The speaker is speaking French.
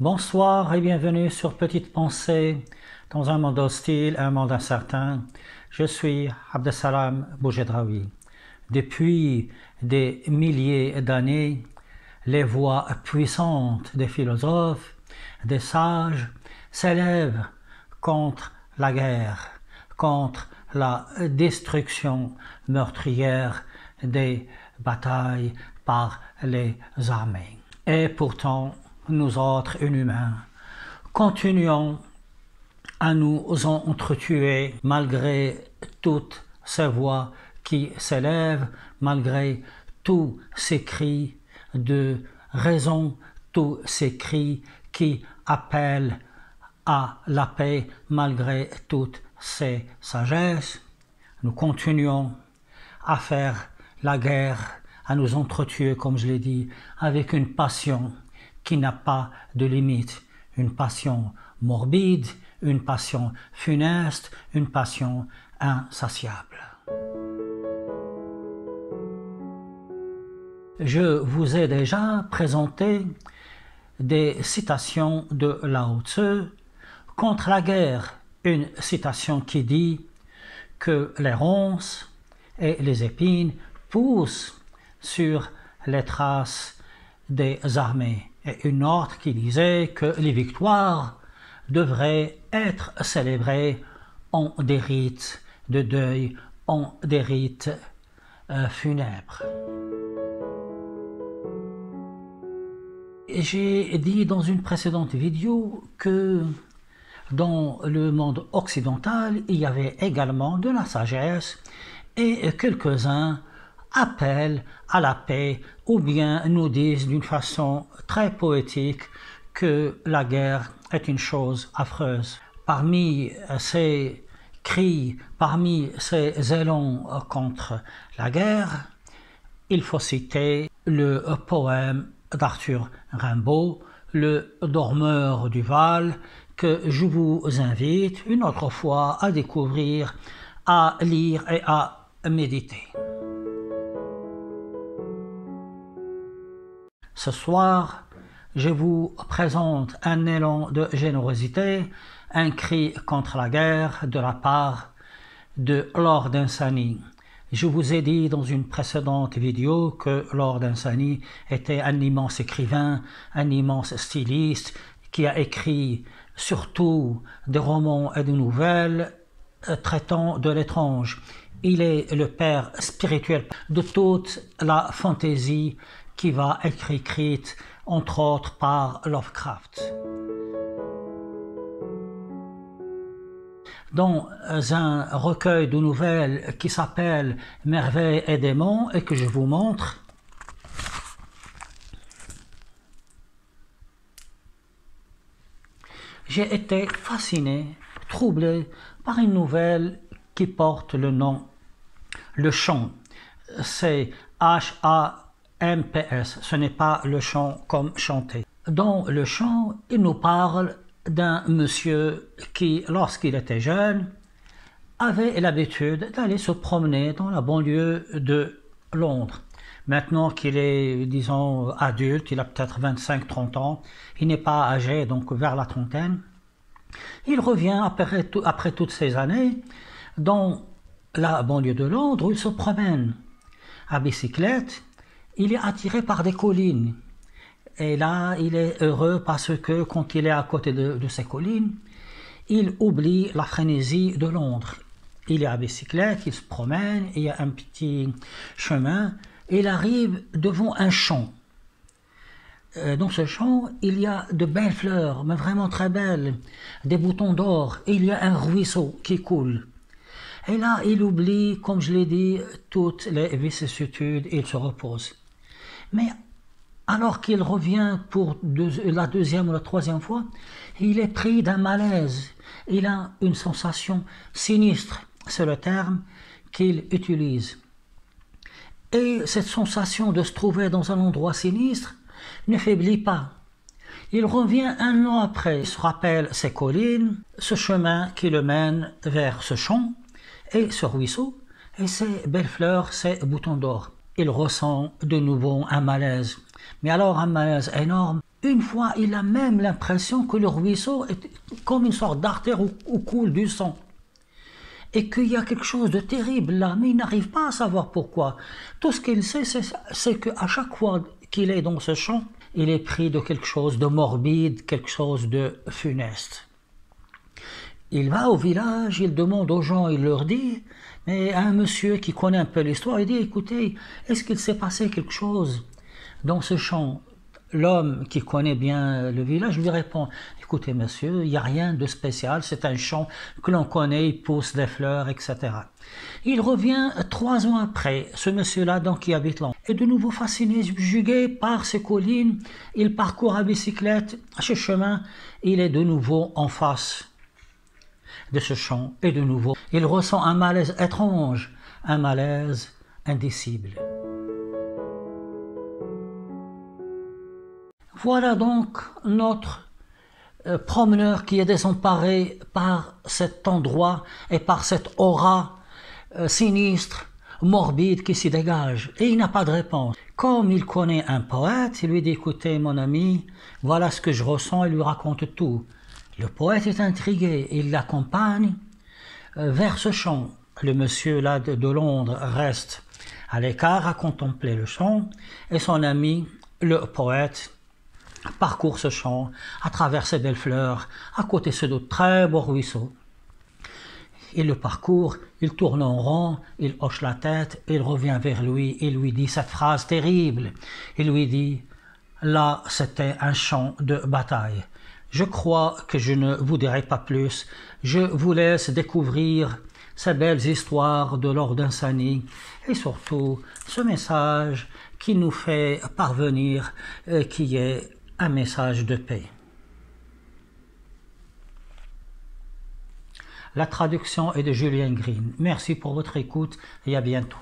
Bonsoir et bienvenue sur Petite Pensée, dans un monde hostile, un monde incertain. Je suis Abdesalam Boujedraoui. Depuis des milliers d'années, les voix puissantes des philosophes, des sages, s'élèvent contre la guerre, contre la destruction meurtrière des batailles par les armées. Et pourtant, nous autres inhumains, continuons à nous entretuer malgré toutes ces voix qui s'élèvent, malgré tous ces cris de raison, tous ces cris qui appellent à la paix, malgré toutes ces sagesses. Nous continuons à faire la guerre, à nous entretuer, comme je l'ai dit, avec une passion qui n'a pas de limite, une passion morbide, une passion funeste, une passion insatiable. Je vous ai déjà présenté des citations de Lao Tzu contre la guerre, une citation qui dit que les ronces et les épines poussent sur les traces des armées, et une autre qui disait que les victoires devraient être célébrées en des rites de deuil, en des rites funèbres. J'ai dit dans une précédente vidéo que dans le monde occidental, il y avait également de la sagesse et quelques-uns appellent à la paix ou bien nous disent d'une façon très poétique que la guerre est une chose affreuse. Parmi ces cris, parmi ces élans contre la guerre, il faut citer le poème d'Arthur Rimbaud, Le Dormeur du Val, que je vous invite une autre fois à découvrir, à lire et à méditer. Ce soir, je vous présente un élan de générosité, un cri contre la guerre de la part de Lord Dunsany. Je vous ai dit dans une précédente vidéo que Lord Dunsany était un immense écrivain, un immense styliste, qui a écrit surtout des romans et des nouvelles traitant de l'étrange. Il est le père spirituel de toute la fantaisie qui va être écrite, entre autres, par Lovecraft. Dans un recueil de nouvelles qui s'appelle Merveilles et démons et que je vous montre, j'ai été fasciné, troublé par une nouvelle qui porte le nom Le Chant. C'est H-A-M-P-S, ce n'est pas le chant comme chanter. Dans Le Chant, il nous parle d'un monsieur qui, lorsqu'il était jeune, avait l'habitude d'aller se promener dans la banlieue de Londres. Maintenant qu'il est, disons, adulte, il a peut-être 25-30 ans, il n'est pas âgé, donc vers la trentaine, il revient après toutes ces années dans la banlieue de Londres où il se promène à bicyclette. Il est attiré par des collines. Et là, il est heureux parce que quand il est à côté de ces collines, il oublie la frénésie de Londres. Il est à bicyclette, il se promène, il y a un petit chemin, et il arrive devant un champ. Dans ce champ, il y a de belles fleurs, mais vraiment très belles, des boutons d'or, et il y a un ruisseau qui coule. Et là, il oublie, comme je l'ai dit, toutes les vicissitudes et il se repose. Mais alors qu'il revient pour la deuxième ou la troisième fois, il est pris d'un malaise. Il a une sensation sinistre, c'est le terme qu'il utilise. Et cette sensation de se trouver dans un endroit sinistre ne faiblit pas. Il revient un an après, il se rappelle ces collines, ce chemin qui le mène vers ce champ, et ce ruisseau, et ces belles fleurs, ces boutons d'or. Il ressent de nouveau un malaise. Mais alors un malaise énorme, Une fois, il a même l'impression que le ruisseau est comme une sorte d'artère où coule du sang. Et qu'il y a quelque chose de terrible là, mais il n'arrive pas à savoir pourquoi. Tout ce qu'il sait, c'est qu'à chaque fois qu'il est dans ce champ, il est pris de quelque chose de morbide, quelque chose de funeste. Il va au village, il demande aux gens, il leur dit, mais un monsieur qui connaît un peu l'histoire, il dit, écoutez, est-ce qu'il s'est passé quelque chose dans ce champ? L'homme qui connaît bien le village lui répond, écoutez monsieur, il n'y a rien de spécial, c'est un champ que l'on connaît, il pousse des fleurs, etc. Il revient 3 ans après, ce monsieur-là donc qui habite là, est de nouveau fasciné, subjugué par ces collines, il parcourt à bicyclette ce chemin, il est de nouveau en face de ce champ, et de nouveau, il ressent un malaise étrange, un malaise indicible. Voilà donc notre promeneur qui est désemparé par cet endroit et par cette aura sinistre, morbide qui s'y dégage. Et il n'a pas de réponse. Comme il connaît un poète, il lui dit, écoutez mon ami, voilà ce que je ressens, il lui raconte tout. Le poète est intrigué, il l'accompagne vers ce champ. Le monsieur là de Londres reste à l'écart à contempler le champ et son ami, le poète, parcourt ce champ à travers ces belles fleurs, à côté de très beaux ruisseaux. Il le parcourt, il tourne en rond, il hoche la tête, il revient vers lui, il lui dit cette phrase terrible. Il lui dit, là c'était un champ de bataille. Je crois que je ne vous dirai pas plus, je vous laisse découvrir ces belles histoires de Lord Dunsany et surtout ce message qui nous fait parvenir, qui est un message de paix. La traduction est de Julien Green. Merci pour votre écoute et à bientôt.